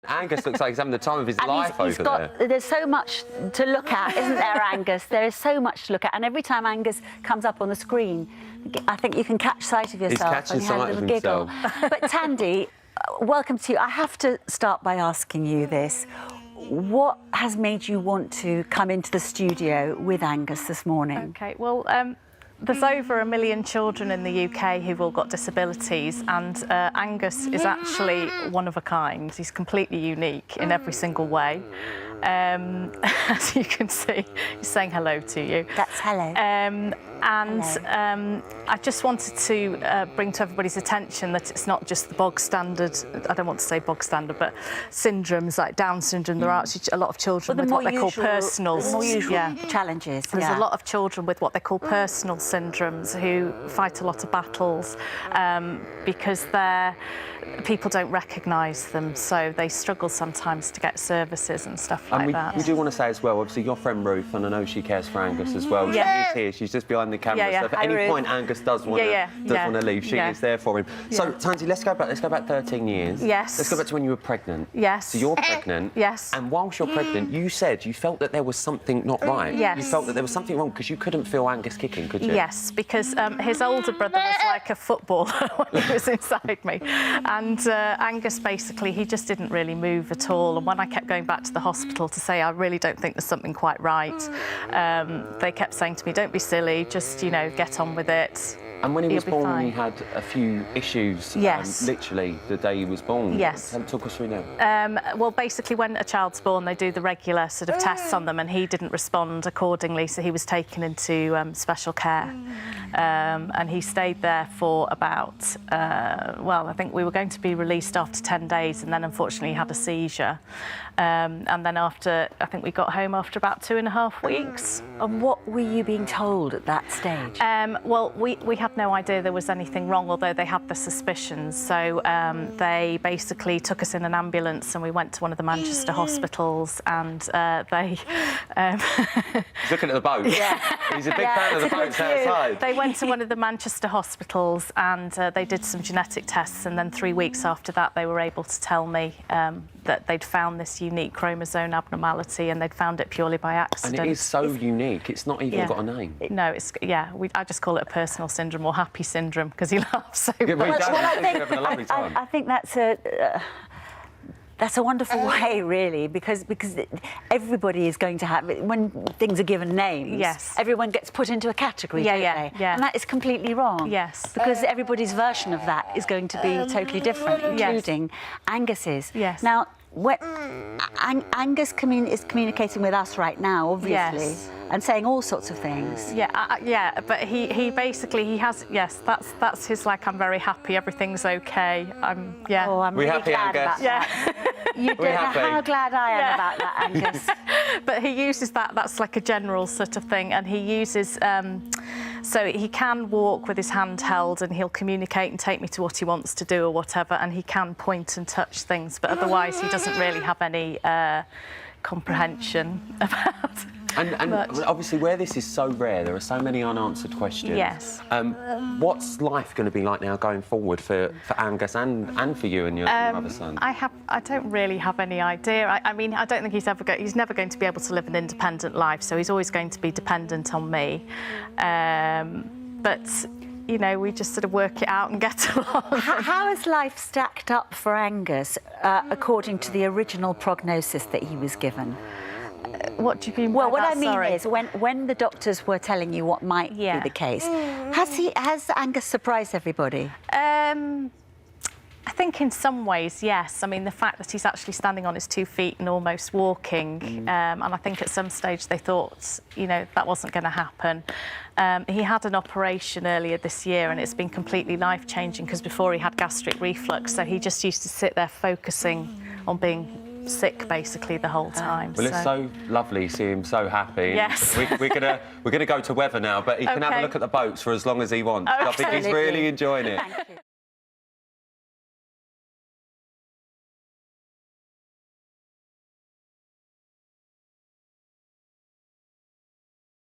Angus looks like he's having the time of his life over there. There's so much to look at, isn't there, Angus? There is so much to look at, and every time Angus comes up on the screen, I think you can catch sight of yourself. He's catching and you have sight a of little himself. giggle. But Tandy, welcome to you. I have to start by asking you this. What has made you want to come into the studio with Angus this morning? OK, well, there's over 1 million children in the UK who've all got disabilities, and Angus is actually one of a kind. He's completely unique in every single way. As you can see, he's saying hello to you. That's hello. I just wanted to bring to everybody's attention that it's not just the bog standard, I don't want to say bog standard, but syndromes like Down syndrome. There are actually a lot of children with what they call personal, more usual challenges. There's a lot of children with what they call personal syndromes who fight a lot of battles because people don't recognise them, so they struggle sometimes to get services and stuff like that. We do want to say as well, obviously, your friend Ruth, and I know she cares for Angus as well. Yeah. She is here, she's just behind the camera, Yeah. so if at Hi, any Ruth. point Angus does want to leave, she is there for him. So, Tansy, let's go back 13 years. Yes. Let's go back to when you were pregnant. Yes. So you're pregnant. Yes. And whilst you're pregnant, you said you felt that there was something not right. Yes. You felt that there was something wrong because you couldn't feel Angus kicking, could you? Yes, because his older brother was like a footballer when he was inside me. And Angus, basically, he just didn't really move at all. And when I kept going back to the hospital to say, I really don't think there's something quite right, they kept saying to me, don't be silly, just, you know, get on with it. And when he was born, fine. he had a few issues, Yes. literally, the day he was born. Yes. Talk us through now. Well, basically, when a child's born, they do the regular sort of tests on them, and he didn't respond accordingly, so he was taken into special care. And he stayed there for about, well, I think we were going to be released after 10 days, and then unfortunately he had a seizure. And then after, I think we got home after about 2.5 weeks. And what were you being told at that stage? Well, we had no idea there was anything wrong, although they had the suspicions. So they basically took us in an ambulance and we went to one of the Manchester hospitals, and they... He's looking at the boat. Yeah. He's a big fan of the boats outside. They went to one of the Manchester hospitals and they did some genetic tests, and then 3 weeks after that they were able to tell me that they'd found this unique chromosome abnormality, and they'd found it purely by accident. And it is so unique, it's not even got a name. No, I just call it a personal syndrome or happy syndrome because he laughs so much. I think that's a wonderful way, really, because everybody is going to have, when things are given names, Yes. everyone gets put into a category, don't they? Yeah. And that is completely wrong. Yes. Because everybody's version of that is going to be totally different, including Angus's. Yes. Now, Angus is communicating with us right now, obviously, Yes. and saying all sorts of things. Yeah, but he basically has, yes, that's his, like, I'm very happy, everything's okay. Oh, I'm really glad about that. You don't know how glad I am about that, Angus. But he uses that's like a general sort of thing, and he uses, so he can walk with his hand held and he'll communicate and take me to what he wants to do or whatever, and he can point and touch things, but otherwise he doesn't really have any comprehension about And obviously, where this is so rare, there are so many unanswered questions. Yes. What's life going to be like now going forward for Angus and for you and your other son? I don't really have any idea. I mean, I don't think he's never going to be able to live an independent life, so he's always going to be dependent on me. But you know, we just sort of work it out and get along. How has life stacked up for Angus according to the original prognosis that he was given? What do you mean? Well, what I mean is, when the doctors were telling you what might be the case, has Angus surprised everybody? I think in some ways, yes. I mean, the fact that he's actually standing on his 2 feet and almost walking, and I think at some stage they thought, you know, that wasn't going to happen. He had an operation earlier this year and it's been completely life-changing, because before he had gastric reflux, so he just used to sit there focusing on being sick basically the whole time. Well, it's so lovely to see him so happy. Yes. We're gonna go to weather now, but he can have a look at the boats for as long as he wants. I think he's really enjoying it. Thank you.